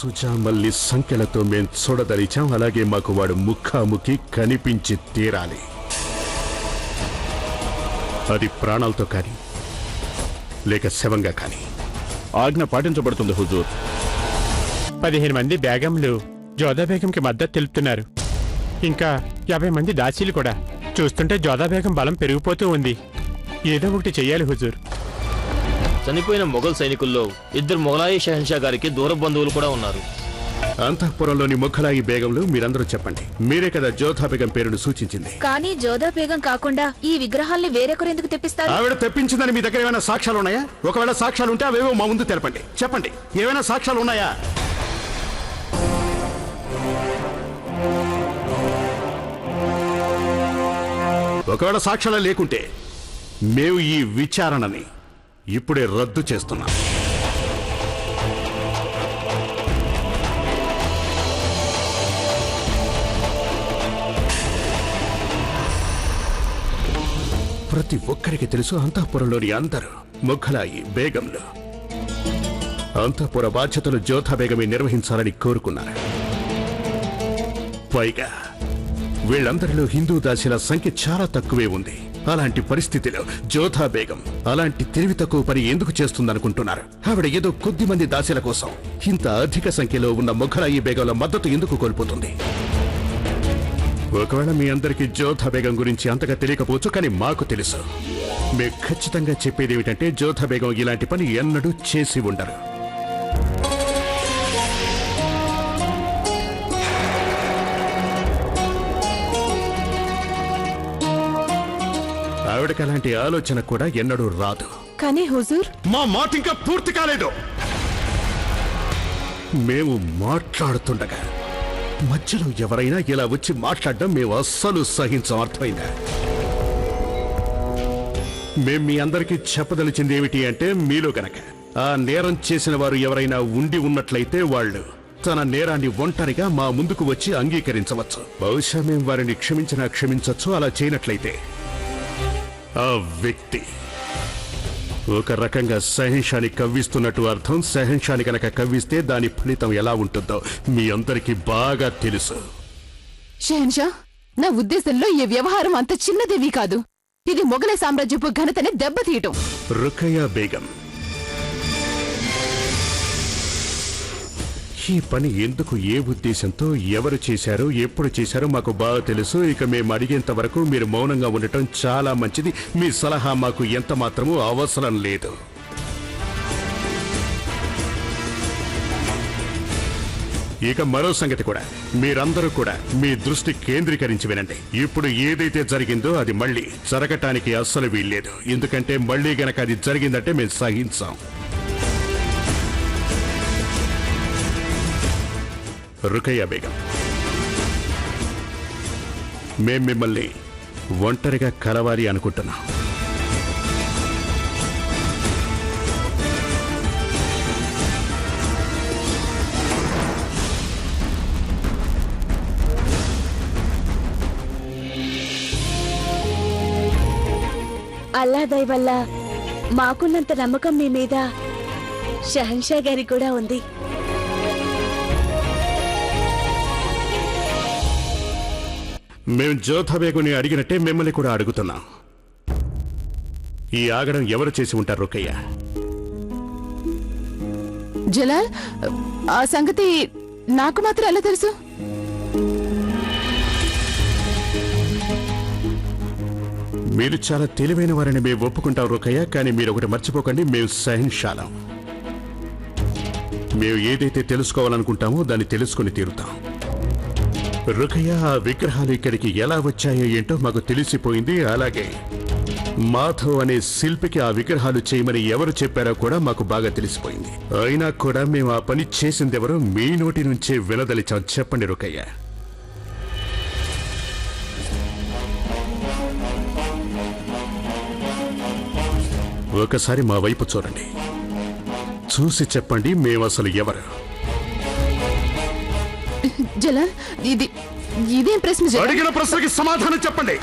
సుజామల్ని సంఖ్యలతో మేం చూడదలిచాం. అలాగే మాకు వాడు ముఖాముఖి కనిపించి తీరాలి. అది ప్రాణాలతో కానీ లేక శవంగా కానీ. ఆజ్ఞ పాటించబడుతుంది హుజూర్. 15 మంది బేగంలు జోదా బేగంకి మద్దతు తెలుపుతున్నారు. ఇంకా 50 మంది దాసీలు కూడా. చూస్తుంటే జోదా బేగం బలం పెరిగిపోతూ ఉంది. ఏదో ఒకటి చెయ్యాలి హుజూర్. చనిపోయిన మొఘల్ సైనికుల్లో 2 మొఘలాయి షహన్షా గారికి దూర బంధువులు కూడా ఉన్నారు. అంతఃపురంలోని మొఘలాయి బేగంలు మీరందరూ చెప్పండి. మీరే కదా జోధా బేగం పేరును సూచించింది. కానీ జోదా బేగం కాకుండా ఈ విగ్రహాల్ని వేరొకరు ఎందుకు తెప్పిస్తారు? ఆవిడ తెప్పించిందని మీ దగ్గర ఏమైనా సాక్ష్యాలు ఉన్నాయా? ఒకవేళ సాక్ష్యాలు ఉంటే అవేవో మా ముందు తెలపండి. చెప్పండి, ఏమైనా సాక్ష్యాలు ఉన్నాయా? ఒకవేళ సాక్ష్యాలు లేకుంటే మేము ఈ విచారణని ఇప్పుడే రద్దు చేస్తున్నాం. ప్రతి ఒక్కరికి తెలుసు, అంతఃపురంలోని అందరూ మొఘలాయి బేగంలు అంతఃపుర బాధ్యతలు జోధా బేగమే నిర్వహించాలని కోరుకున్నారు. పైగా వీళ్ళందరిలో హిందూ దాసీల సంఖ్య చాలా తక్కువే ఉంది. అలాంటి పరిస్థితిలో జోధా బేగం అలాంటి తెలివి తక్కువ పని ఎందుకు చేస్తుందనుకుంటున్నారు? ఆవిడ ఏదో కొద్ది మంది దాసీల కోసం ఇంత అధిక సంఖ్యలో ఉన్న మొఘలాయి బేగంల మద్దతు ఎందుకు కోల్పోతుంది? ఒకవేళ మీ అందరికీ జోధా బేగం గురించి అంతగా తెలియకపోవచ్చు, కానీ మాకు తెలుసు. మేము ఖచ్చితంగా చెప్పేది ఏమిటంటే జోధా బేగం ఇలాంటి పని ఎన్నడూ చేసి ఉండరు. ఆవిడకి అలాంటి ఆలోచన కూడా ఎన్నడూ రాదు. కానీ హుజూర్, మా మాట ఇంకా పూర్తి కాలేదు. మేము మాట్లాడుతుండగా మధ్యలో ఎవరైనా ఇలా వచ్చి మాట్లాడడం మేము అస్సలు సహించం. అర్థమైందా? మేం మీ అందరికీ చెప్పదలిచింది ఏమిటి అంటే, మీలో గనక ఆ నేరం చేసిన వారు ఎవరైనా ఉండి ఉన్నట్లయితే వాళ్ళు తన నేరాన్ని ఒంటరిగా మా ముందుకు వచ్చి అంగీకరించవచ్చు. బహుశా మేము వారిని క్షమించినా క్షమించవచ్చు. అలా చేయనట్లయితే ఆ వ్యక్తి ఒక రకంగా సహింషాని కవ్విస్తున్నట్టు అర్థం. సహింషాని కనుక కవ్విస్తే దాని ఫలితం ఎలా ఉంటుందో మీ అందరికీ బాగా తెలుసు. షహన్షా, నా ఉద్దేశంలో ఈ వ్యవహారం అంత చిన్నదేవి కాదు. ఇది మొఘలై సామ్రాజ్యపు ఘనతని దెబ్బతీయటం. రుఖయ్యా బేగం, ఈ పని ఎందుకు, ఏ ఉద్దేశంతో, ఎవరు చేశారో, ఎప్పుడు చేశారో మాకు బాగా తెలుసు. ఇక మేము అడిగేంత వరకు మీరు మౌనంగా ఉండటం చాలా మంచిది. మీ సలహా మాకు ఎంత మాత్రమూ అవసరం లేదు. ఇక మరో సంగతి కూడా, మీరందరూ కూడా మీ దృష్టి కేంద్రీకరించి వినండి. ఇప్పుడు ఏదైతే జరిగిందో అది మళ్ళీ జరగటానికి అస్సలు వీల్లేదు. ఎందుకంటే మళ్ళీ గనక అది జరిగిందంటే మేము సహించాం. రుఖయ్యా బేగం, మేం మిమ్మల్ని ఒంటరిగా కలవాలి అనుకుంటున్నాం. అల్లా దయ వల్ల మాకున్నంత నమ్మకం మీ మీద షహన్షా గారికి కూడా ఉంది. మేం జోధా బేగుని అడిగినట్టే మిమ్మల్ని కూడా అడుగుతున్నాం. ఈ ఆగడం ఎవరు చేసి ఉంటారు రుఖయ్య? జలాల్, ఆ సంగతి నాకు మాత్రం ఎలా తెలుసు? మీరు చాలా తెలివైన వారని మేము ఒప్పుకుంటాం రుఖయ్య. కానీ మీరు ఒకటి మర్చిపోకండి, మేము సహింషాలం. మేము ఏదైతే తెలుసుకోవాలనుకుంటామో దాన్ని తెలుసుకుని తీరుతాం. రుఖయ్య, ఆ విగ్రహాలు ఇక్కడికి ఎలా వచ్చాయో ఏంటో మాకు తెలిసిపోయింది. అలాగే మాధవ్ అనే శిల్పికి ఆ విగ్రహాలు చేయమని ఎవరు చెప్పారో కూడా మాకు బాగా తెలిసిపోయింది. అయినా కూడా మేము ఆ పని చేసిందెవరో మీ నోటి నుంచే వినదలిచాం. చెప్పండి రుఖయ్య. ఒకసారి మా వైపు చూడండి, చూసి చెప్పండి మేము అసలు ఎవరు. జలాల్, ఇదేం ప్రశ్న? అడిగిన ప్రశ్నకి సమాధానం చెప్పండి.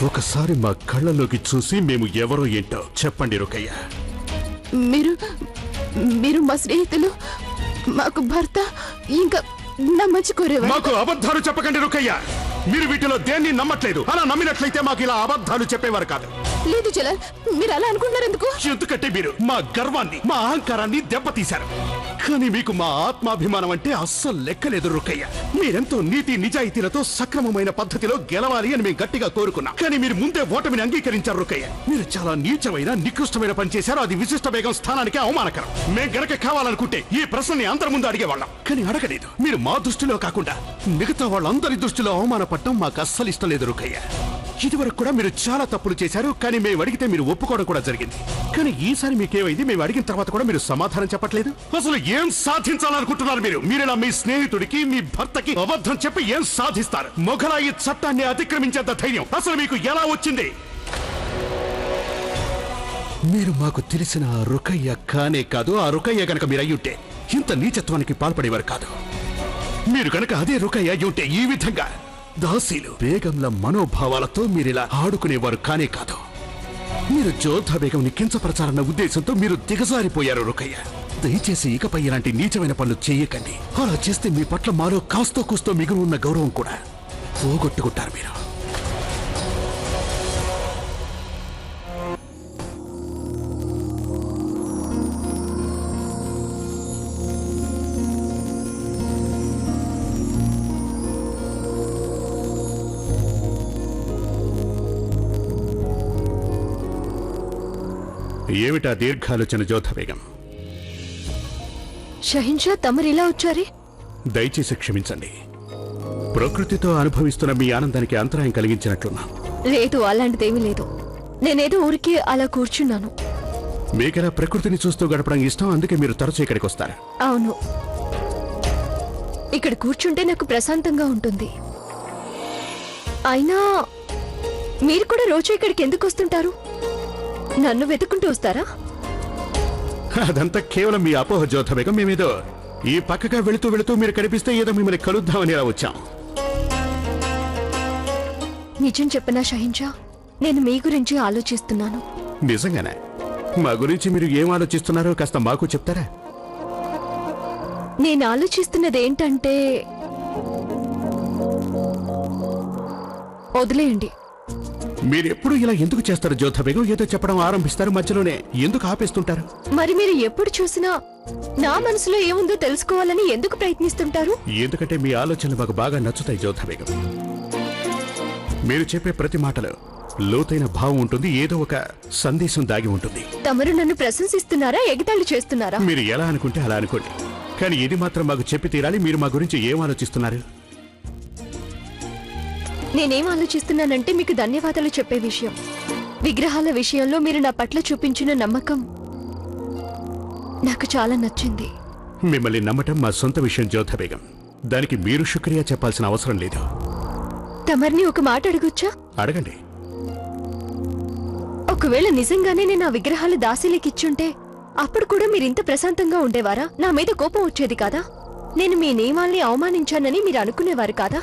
ఒకసారి మా కళ్ళలోకి చూసి మేము ఎవరో ఏంటో చెప్పండి రుఖయ్య. మీరు మా మాకు భర్త ఇంకా నా మంచి కోరేవారు. మాకు అబద్ధాలు చెప్పకండి రుకయ్య. మీరు వీటిలో దేన్ని నమ్మట్లేదు. అలా నమ్మినట్లయితే మాకు ఇలా అబద్ధాలు చెప్పేవారు కాదు. లేదు జలాల్, మీరు అలా అనుకుంటున్నారు ఎందుకు? ఎందుకంటే మీరు మా గర్వాన్ని, మా అహంకారాన్ని దెబ్బతీశారు. కానీ మీకు మా ఆత్మాభిమానం అంటే అస్సలు లెక్కలేదు రుకయ్య. మీరెంతో నీతి నిజాయితీలతో సక్రమమైన పద్ధతిలో గెలవాలి అని మేము గట్టిగా కోరుకున్నాం. కానీ మీరు ముందే ఓటమిని అంగీకరించారు రుకయ్య. మీరు చాలా నీచమైన నికృష్టమైన పని చేశారు. అది విశిష్ట బేగం స్థానానికి అవమానకరం. మేం గనక కావాలనుకుంటే ఈ ప్రశ్నని అందరి ముందు అడిగేవాళ్ళం. కానీ అడగలేదు. మీరు మా దృష్టిలో కాకుండా మిగతా వాళ్ళందరి దృష్టిలో అవమానపడటం మాకు అస్సలు ఇష్టం లేదు రుకయ్య. ఇదివరకు కూడా మీరు చాలా తప్పులు చేశారు. కానీ మేము అడిగితే మీరు ఒప్పుకోవడం కూడా జరిగింది. కానీ ఈసారి మీకేమైంది? మేము అడిగిన తర్వాత కూడా మీరు సమాధానం చెప్పట్లేదు. అసలు ఏం సాధించాలనుకుంటున్నారు మీరు? మీరిలా మీ స్నేహితుడికి, మీ భర్తకి అబద్ధం చెప్పి ఏం సాధిస్తారు? మొఘలాయి చట్టాన్ని అతిక్రమించేంత ధైర్యం అసలు మీకు ఎలా వచ్చింది? మీరు మాకు తెలిసిన ఆ రుకయ్య కానే కాదు. ఆ రుకయ్య గనక మీరు అయ్యుంటే ఇంత నీచత్వానికి పాల్పడేవారు కాదు. మీరు గనక అదే రుకయ్య అయ్యుంటే ఈ విధంగా దాసీలు బేగంల మనోభావాలతో మీరిలా ఆడుకునేవారు కానే కాదు. మీరు జోధా బేగంని కించపరచాలన్న ఉద్దేశంతో మీరు దిగజారిపోయారు రుకయ్య. దయచేసి ఇకపై ఇలాంటి నీచమైన పనులు చేయకండి. అలా చేస్తే మీ పట్ల మాలో కాస్తో కూస్తో మిగులు ఉన్న గౌరవం కూడా పోగొట్టుకుంటారు మీరు. ఏమిటా దీర్ఘాలోచన జోధా బేగం? షహిన్షా, తమరిలా వచ్చారే? దయచేసి క్షమించండి. ప్రకృతితో అనుభవిస్తున్న మీ ఆనందానికి అంతరాయం కలిగించినట్లున్నా. లేదు, అలాంటిదేమీ లేదు. నేనేదో ఊరికి అలా కూర్చున్నాను. మీకెలా ప్రకృతిని చూస్తూ గడపడం ఇష్టం, అందుకే మీరు తరచూ ఇక్కడికి వస్తారు. అవును, ఇక్కడ కూర్చుంటే నాకు ప్రశాంతంగా ఉంటుంది. అయినా మీరు కూడా రోజు ఇక్కడికి ఎందుకు వస్తుంటారు? నన్ను వెతుక్కుంటూ వస్తారా? అదంతా కేవలం మీ అపోహ జోధా బేగం. మేమేదో ఈ పక్కగా వెళుతూ వెళుతూ మీరు కనిపిస్తే ఏదో మిమ్మల్ని కలుద్దామని ఇలా వచ్చాం. నిజం చెప్పనా షహిన్షా, నేను మీ గురించి ఆలోచిస్తున్నాను. నిజంగానే? మా గురించి మీరు ఏం ఆలోచిస్తున్నారో కాస్త మాకు చెప్తారా? నేను ఆలోచిస్తున్నది ఏంటంటే, వదిలేయండి. మీరెప్పుడు ఇలా ఎందుకు చేస్తారు జోధా బేగం? ఏదో చెప్పడం ఆరంభిస్తారు, మధ్యలోనే ఎందుకు ఆపేస్తుంటారు? మరి మీరు ఎప్పుడు చూసినా నా మనసులో ఏముందో తెలుసుకోవాలని ఎందుకు ప్రయత్నిస్తుంటారు? ఎందుకంటే మీ ఆలోచనలు మాకు బాగా నచ్చుతాయి జోధా బేగం. మీరు చెప్పే ప్రతి మాటలో లోతైన భావం ఉంటుంది, ఏదో ఒక సందేశం దాగి ఉంటుంది. తమరు నన్ను ప్రశంసిస్తున్నారా, ఎగతాళి చేస్తున్నారా? మీరు ఎలా అనుకుంటే అలా అనుకోండి. కానీ ఇది మాత్రం మాకు చెప్పి తీరాలి. మీరు మా గురించి ఏం ఆలోచిస్తున్నారు? నేనేం ఆలోచిస్తున్నానంటే మీకు ధన్యవాదాలు చెప్పే విషయం. విగ్రహాల విషయంలో మీరు నా పట్ల చూపించిన నమ్మకం నాకు చాలా నచ్చింది. మిమ్మల్ని నమ్మటం మా సొంత విషయం జోధా బేగం. దానికి మీరు శుక్రియా చెప్పాల్సిన అవసరం లేదు. తమరిని ఒక మాట అడగొచ్చా? అడగండి. ఒకవేళ నిజంగానే నేను ఆ విగ్రహాలు దాసీలకిచ్చుంటే అప్పుడు కూడా మీరింత ప్రశాంతంగా ఉండేవారా? నా మీద కోపం వచ్చేది కాదా? నేను మీ నియమాల్ని అవమానించానని మీరు అనుకునేవారు కాదా?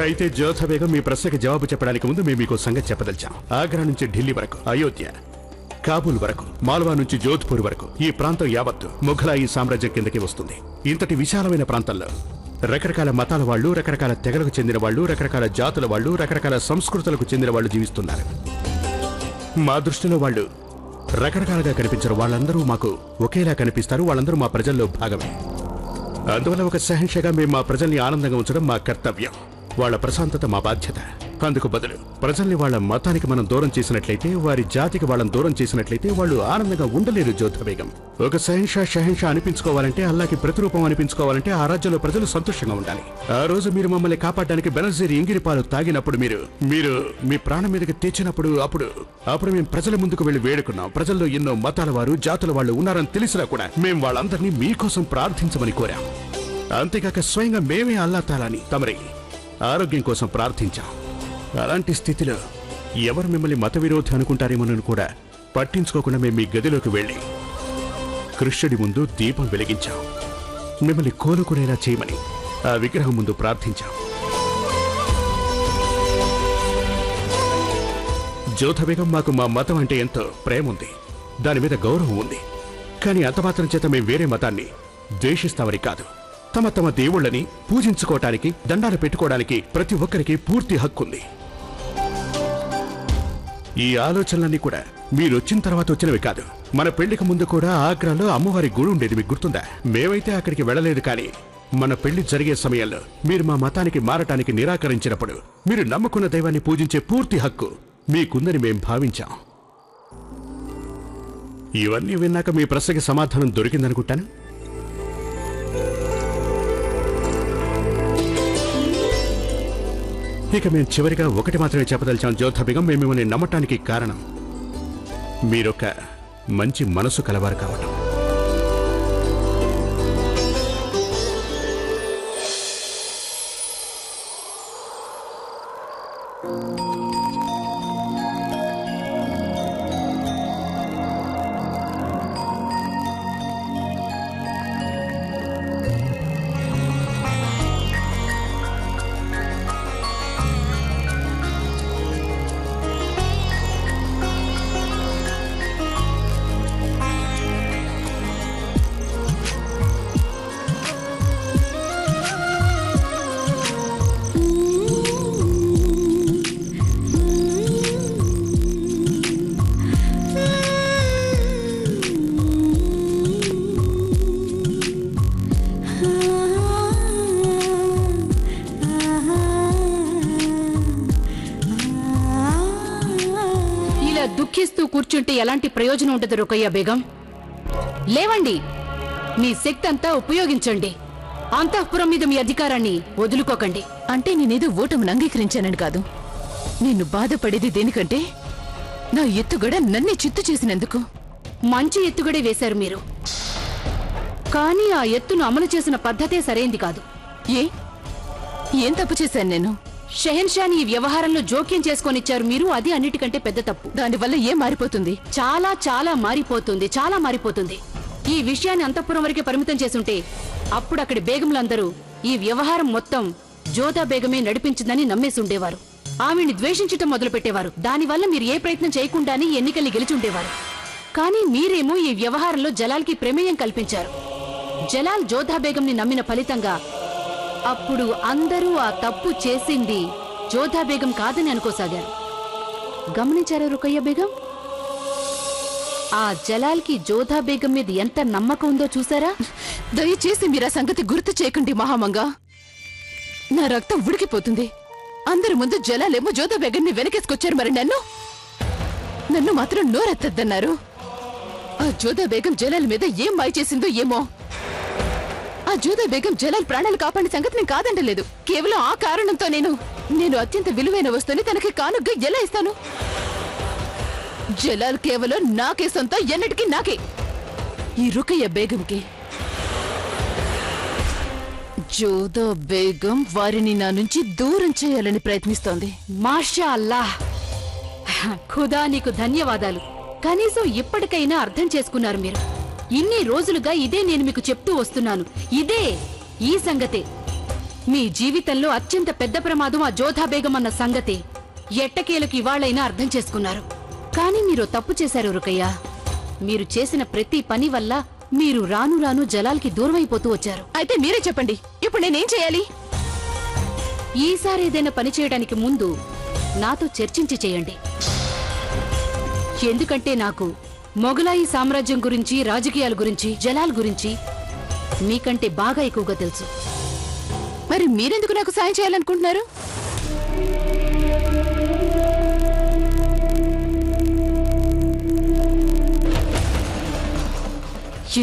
అయితే జోధా బేగం, మీ ప్రశ్నకి జవాబు చెప్పడానికి ముందు మేము మీకు సంగతి చెప్పదలిచాం. ఆగ్రా నుంచి ఢిల్లీ వరకు, అయోధ్య, కాబూల్ వరకు, మాల్వా నుంచి జోధ్పూర్ వరకు ఈ ప్రాంతం యావత్తు మొఘలాయి సామ్రాజ్యం కిందకి వస్తుంది. ఇంతటి విశాలమైన ప్రాంతంలో రకరకాల మతాల వాళ్ళు, రకరకాల తెగలకు చెందిన వాళ్ళు, రకరకాల జాతుల వాళ్ళు, రకరకాల సంస్కృతులకు చెందిన వాళ్ళు జీవిస్తున్నారు. మా దృష్టిలో వాళ్ళు రకరకాలుగా కనిపించరు. వాళ్ళందరూ మాకు ఒకేలా కనిపిస్తారు. వాళ్ళందరూ మా ప్రజల్లో భాగమే. అందువల్ల ఒక సహింషగా మేము మా ప్రజల్ని ఆనందంగా ఉంచడం మా కర్తవ్యం. వాళ్ళ ప్రశాంతత మా బాధ్యత. అందుకు బదులు ప్రజల్ని వాళ్ళ మతానికి మనం దూరం చేసినట్లయితే, వారి జాతికి వాళ్ళని దూరం చేసినట్లయితే వాళ్ళు ఆనందంగా ఉండలేరు జోధా బేగం. ఒక షహిన్షా అనిపించుకోవాలంటే, అల్లాకి ప్రతిరూపం అనిపించుకోవాలంటే ఆ రాజ్యంలో ప్రజలు సంతోషంగా ఉండాలి. ఆ రోజు మీరు మమ్మల్ని కాపాడడానికి బెనజీర్ ఇంగిరి పాలు తాగినప్పుడు, మీరు మీ ప్రాణం మీదకి తెచ్చినప్పుడు, అప్పుడు మేము ప్రజల ముందుకు వెళ్లి వేడుకున్నాం. ప్రజల్లో ఎన్నో మతాల వారు, జాతుల వాళ్ళు ఉన్నారని తెలిసినా కూడా మేము వాళ్ళందరినీ మీకోసం ప్రార్థించమని కోరాం. అంతేకాక స్వయంగా మేమే అల్లా తాలాని తమరి ఆరోగ్యం కోసం ప్రార్థించాం. అలాంటి స్థితిలో ఎవరు మిమ్మల్ని మత విరోధి అనుకుంటారేమోనని కూడా పట్టించుకోకుండా మేము మీ గదిలోకి వెళ్ళి కృష్ణుడి ముందు దీపం వెలిగించాం. మిమ్మల్ని కోలుకునేలా చేయమని ఆ విగ్రహం ముందు ప్రార్థించాం. జోధా బేగం, మాకు మా మతం అంటే ఎంతో ప్రేమ ఉంది, దాని మీద గౌరవం ఉంది. కానీ అంత మాత్రం చేత మేం వేరే మతాన్ని ద్వేషిస్తామని కాదు. తమ తమ దేవుళ్ళని పూజించుకోవటానికి, దండాలు పెట్టుకోవడానికి ప్రతి ఒక్కరికి పూర్తి హక్కుంది. ఈ ఆలోచనలన్నీ కూడా మీరొచ్చిన తర్వాత వచ్చినవి కాదు. మన పెళ్లికి ముందు కూడా ఆగ్రాలో అమ్మవారి గుడి ఉండేది, మీకు గుర్తుందా? మేమైతే అక్కడికి వెళ్ళలేదు, కానీ మన పెళ్లి జరిగే సమయంలో మీరు మా మతానికి మారటానికి నిరాకరించినప్పుడు మీరు నమ్ముకున్న దైవాన్ని పూజించే పూర్తి హక్కు మీకుందని మేం భావించాం. ఇవన్నీ విన్నాక మీ ప్రశ్నకి సమాధానం దొరికిందనుకుంటాను. ఇక మేము చివరిగా ఒకటి మాత్రమే చెప్పదలిచాం జ్యోధా బేగం, మేము మిమ్మల్ని నమ్మటానికి కారణం మీరొక మంచి మనసు కలవారు కావటం. దుఃఖిస్తూ కూర్చుంటే ఎలాంటి ప్రయోజనం ఉండదు రుకయ్య బేగం. లేవండి, మీ శక్తి అంతా ఉపయోగించండి. అంతఃపురం మీద మీ అధికారాన్ని వదులుకోకండి. అంటే నేనేదో ఓటమిని అంగీకరించానని కాదు. నిన్ను బాధపడేది దేనికంటే నా ఎత్తుగడ నన్నే చిత్తు చేసినందుకు. మంచి ఎత్తుగడే వేశారు మీరు, కానీ ఆ ఎత్తును అమలు చేసిన పద్ధతే సరైంది కాదు. ఏం తప్పు చేశాను నేను? షెహన్షాని ఈ వ్యవహారంలో జోక్యం చేసుకొనిచ్చారు మీరు, అది అన్నిటికంటే పెద్ద తప్పు. దానివల్ల ఏం మారిపోతుంది? చాలా చాలా మారిపోతుంది, చాలా మారిపోతుంది. ఈ విషయాన్ని అంతఃపురం వరకే పరిమితం చేసుంటే అప్పుడు అక్కడి బేగంలందరూ ఈ వ్యవహారం మొత్తం జోధా బేగమే నడిపించిందని నమ్మేసి ఉండేవారు. ఆమెని ద్వేషించటం మొదలు పెట్టేవారు. దానివల్ల మీరు ఏ ప్రయత్నం చేయకుండానే ఎన్నికల్ని గెలిచుండేవారు. కానీ మీరేమో ఈ వ్యవహారంలో జలాల్కి ప్రమేయం కల్పించారు. జలాల్ జోధా బేగంని నమ్మిన ఫలితంగా అప్పుడు అందరూ ఆ తప్పు చేసింది జోధా బేగం కాదని అనుకోసాగారు. గమనించారా రుకయ్య బేగం? ఆ జలాల్కి జోధా బేగం మీద ఎంత నమ్మకం ఉందో చూసారా? దయచేసి మీరా సంగతి గుర్తు చేయకండి మహామంగా. నా రక్తం ఉడికిపోతుంది. అందరి ముందు జలాలేమో జోధా బేగంని వెనకేసుకొచ్చారు, మరి నన్ను మాత్రం నోరెత్తద్దన్నారు. ఆ జోధా బేగం జలాల్ మీద ఏం మాయ చేసిందో ఏమో. ఆ జోధా బేగం జలాల్ ప్రాణాలు కాపాడిన సంగతి నేను కాదంటలేదు. కేవలం ఆ కారణంతో నేను అత్యంత విలువైన వస్తువుని తనకి కానుగ్గా ఎలా ఇస్తాను? జలాల్ కేవలం నాకే సొంతం, ఎన్నటికీ నాకే. ఈ రుకయ్య బేగంకి జోధా బేగం వారిని నా నుంచి దూరం చేయాలని ప్రయత్నిస్తోంది. మాషా అల్లాహ్, ఖుదా నీకు ధన్యవాదాలు. కనీసం ఇప్పటికైనా అర్థం చేసుకున్నారు మీరు. ఇన్ని రోజులుగా ఇదే నేను మీకు చెప్తూ వస్తున్నాను. ఈ సంగతే మీ జీవితంలో అత్యంత పెద్ద ప్రమాదం ఆ జోధా బేగం అన్న సంగతే ఎట్టకేలకు ఇవాళైనా అర్థం చేసుకున్నారు. కానీ మీరు తప్పు చేశారు రుకయ్య. మీరు చేసిన ప్రతి పని వల్ల మీరు రాను రాను జలాల్కి దూరమైపోతూ వచ్చారు. అయితే మీరే చెప్పండి, ఇప్పుడు నేనేం చేయాలి? ఈసారి ఏదైనా పని చేయడానికి ముందు నాతో చర్చించి చేయండి. ఎందుకంటే నాకు మొఘలాయి సామ్రాజ్యం గురించి, రాజకీయాల గురించి, జలాల్ గురించి మీకంటే బాగా ఎక్కువగా తెలుసు. మరి మీరెందుకు నాకు సాయం చేయాలనుకుంటున్నారు?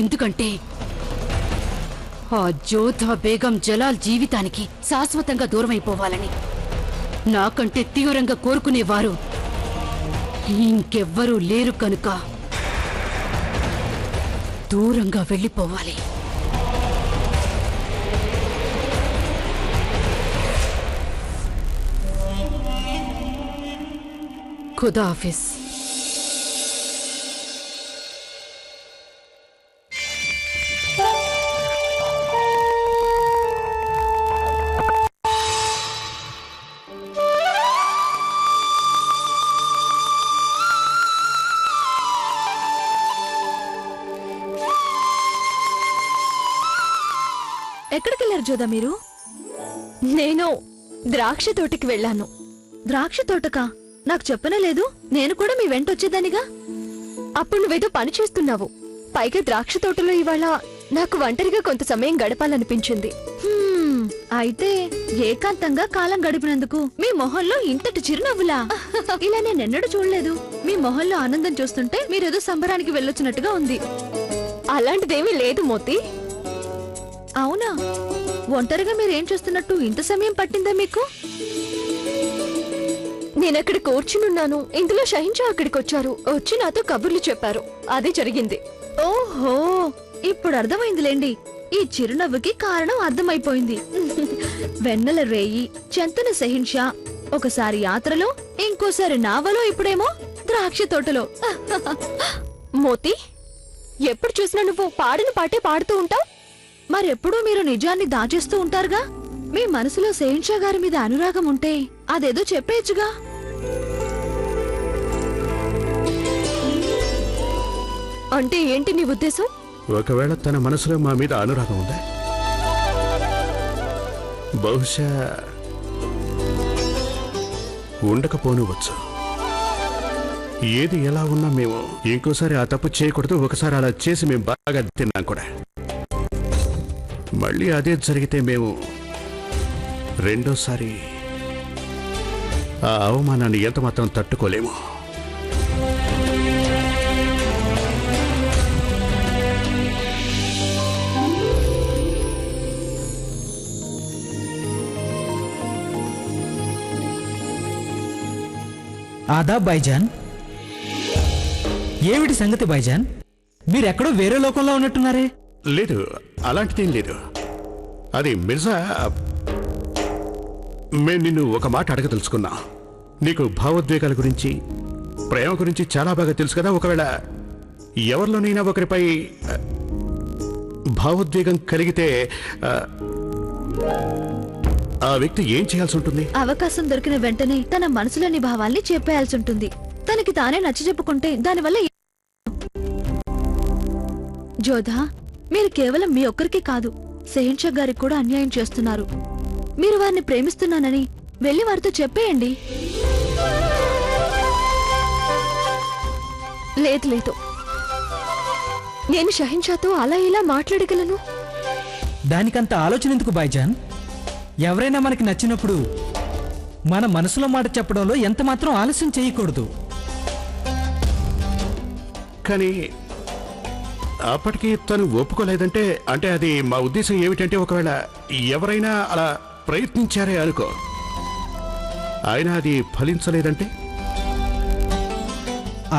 ఎందుకంటే ఆ జోధా బేగం జలాల్ జీవితానికి శాశ్వతంగా దూరమైపోవాలని నాకంటే తీవ్రంగా కోరుకునేవారు ఇంకెవ్వరూ లేరు కనుక దూరంగా వెళ్ళిపోవాలి. ఖుదా హాఫిజ్. ఎక్కడికెళ్లారు జోదా మీరు? నేను ద్రాక్ష తోటకి వెళ్ళాను. ద్రాక్ష తోటకా? నాకు చెప్పనే లేదు. నేను కూడా మీ వెంట వచ్చేదానిగా. అప్పుడు నువ్వేదో పని చేస్తున్నావు. పైగా ద్రాక్ష తోటలో ఇవాళ నాకు ఒంటరిగా కొంత సమయం గడపాలనిపించింది. అయితే ఏకాంతంగా కాలం గడిపినందుకు మీ మొహంలో ఇంతటి చిరునవ్వులా? ఇలా నేనెన్నడూ చూడలేదు. మీ మొహంలో ఆనందం చూస్తుంటే మీరేదో సంబరానికి వెళ్ళొచ్చినట్టుగా ఉంది. అలాంటిదేమీ లేదు మోతి. అవునా? ఒంటరిగా మీరేం చూస్తున్నట్టు ఇంత సమయం పట్టిందా మీకు? నేనక్కడ కూర్చునున్నాను. ఇందులో షహిన్షా అక్కడికి వచ్చారు. వచ్చి నాతో కబుర్లు చెప్పారు. అదే జరిగింది. ఓహో, ఇప్పుడు అర్థమైందిలేండి. ఈ చిరునవ్వుకి కారణం అర్థమైపోయింది. వెన్నెల రేయి, చెంతన షహిన్షా, ఒకసారి యాత్రలో, ఇంకోసారి నావలో, ఇప్పుడేమో ద్రాక్ష తోటలో. మోతి, ఎప్పుడు చూసినా నువ్వు పాడిన పాటే పాడుతూ ఉంటావు. మరెప్పుడూ మీరు నిజాన్ని దాచేస్తూ ఉంటారుగా. మీ మనసులో షహిన్షా గారి మీద అనురాగం ఉంటే అదేదో చెప్పేయచ్చుగా. అంటే ఏంటి నీ ఉద్దేశం? ఒకవేళ తన మనసులో మా మీద అనురాగం ఉందా? బహుశా ఉండకపోనువచ్చు. ఏది ఎలా ఉన్నా మేము ఇంకోసారి ఆ తప్పు చేయకూడదు. ఒకసారి అలా చేసి మేము బాగా తిన్నాం కూడా. మళ్ళీ అదే జరిగితే మేము రెండోసారి ఆ అవమానాన్ని ఎంత మాత్రం తట్టుకోలేము. ఆదాబ్ బైజాన్. ఏమిటి సంగతి బైజాన్? మీరెక్కడో వేరే లోకంలో ఉన్నట్టున్నారే. లేదు, అలాంటిదేం లేదు. అది మిర్జా, మేము నిన్ను ఒక మాట అడగదలుచుకున్నా. నీకు భావోద్వేగాల గురించి, ప్రేమ గురించి చాలా బాగా తెలుసు కదా. ఒకవేళ ఎవరిలోనైనా ఒకరిపై భావోద్వేగం కలిగితే ఆ వ్యక్తి ఏం చేయాల్సి ఉంటుంది? అవకాశం దొరికిన వెంటనే తన మనసులోని భావాల్ని చెప్పేయాల్సి ఉంటుంది. తనకి తానే నచ్చ చెప్పుకుంటే దానివల్ల జోధా, మీరు కేవలం మీ ఒక్కరికి కాదు, షహిన్షా గారికి కూడా అన్యాయం చేస్తున్నారు. మీరు వారిని ప్రేమిస్తున్నానని వెళ్లి వారితో చెప్పేయండి. లేదు లేదు, నేను షహిన్షాతో అలా ఇలా మాట్లాడగలను. దానికంత ఆలోచన ఎందుకు బైజాన్? ఎవరైనా మనకి నచ్చినప్పుడు మన మనసులో మాట చెప్పడంలో ఎంత మాత్రం ఆలస్యం చేయకూడదు. కానీ అప్పటికి తను ఒప్పుకోలేదంటే, అంటే అది మా ఉద్దేశం ఏమిటంటే, ఒకవేళ ఎవరైనా అలా ప్రయత్నించారే అనుకో, ఆయన అది ఫలించలేదంటే?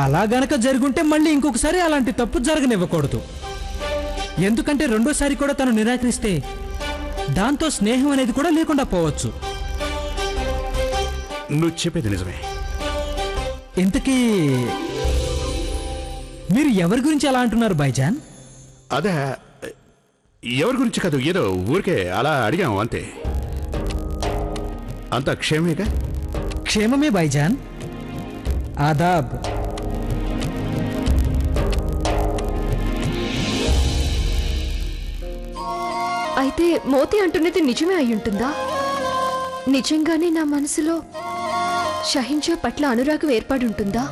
అలా గనక జరుగుంటే మళ్ళీ ఇంకొకసారి అలాంటి తప్పు జరగనివ్వకూడదు. ఎందుకంటే రెండోసారి కూడా తను నిరాకరిస్తే దాంతో స్నేహం అనేది కూడా లేకుండా పోవచ్చు. నువ్వు చెప్పేది నిజమే. ఇంతకీ మీరు ఎవరి గురించి అలా అంటున్నారు బైజాన్? అదే, ఎవరి గురించి కాదు, ఏదో ఊరికే అలా అడిగాము అంతే. అంత క్షేమేగా? క్షేమమే బైజాన్. ఆదాబ్. అయితే మోతి అంటున్నది నిజమే అయ్యుంటుందా? నిజంగానే నా మనసులో షహిన్షా పట్ల అనురాగం ఏర్పడుంటుందా?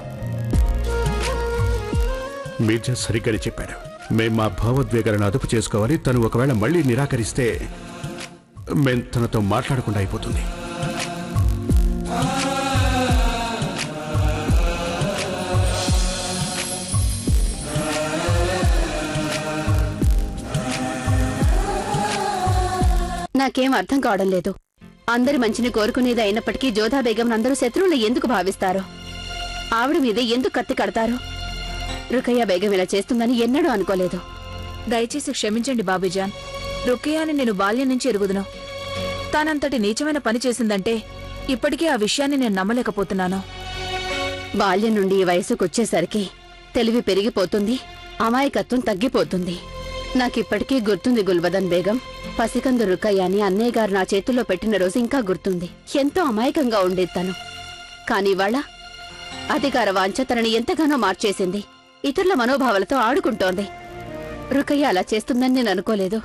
మీర్జా సరిగ్గానే చెప్పాడు. మేం మా భావోద్వేగాలను అదుపు చేసుకోవాలి. తను ఒకవేళ మళ్ళీ నిరాకరిస్తే మేం తనతో మాట్లాడకుండా అయిపోతుంది. నాకేం అర్థం కావడం లేదు. అందరి మంచిని కోరుకునేది అయినప్పటికీ జోధా బేగం అందరూ శత్రువులు ఎందుకు భావిస్తారు? ఆవిడ మీదే ఎందుకు కత్తి కడతారు? రుకయ్య బేగం ఇలా చేస్తుందని ఎన్నడూ అనుకోలేదు. దయచేసి క్షమించండి బాబీజాన్. రుకియాని నేను బాల్యం నుంచి ఎరుగుదును. తానంతటి నీచమైన పని చేసిందంటే ఇప్పటికీ ఆ విషయాన్ని నేను నమ్మలేకపోతున్నాను. బాల్యం నుండి ఈ వయసుకొచ్చేసరికి తెలివి పెరిగిపోతుంది, అమాయకత్వం తగ్గిపోతుంది. నాకిప్పటికీ గుర్తుంది గుల్బదన్ బేగం. పసికందు రుకయ్యాని అన్నయ్య గారు నా చేతుల్లో పెట్టిన రోజు ఇంకా గుర్తుంది. ఎంతో అమాయకంగా ఉండేది తను. కాని ఇవాళ అధికార వాంఛ తనని ఎంతగానో మార్చేసింది. ఇతరుల మనోభావాలతో ఆడుకుంటోంది. రుకయ్య అలా చేస్తుందని నేను అనుకోలేదు.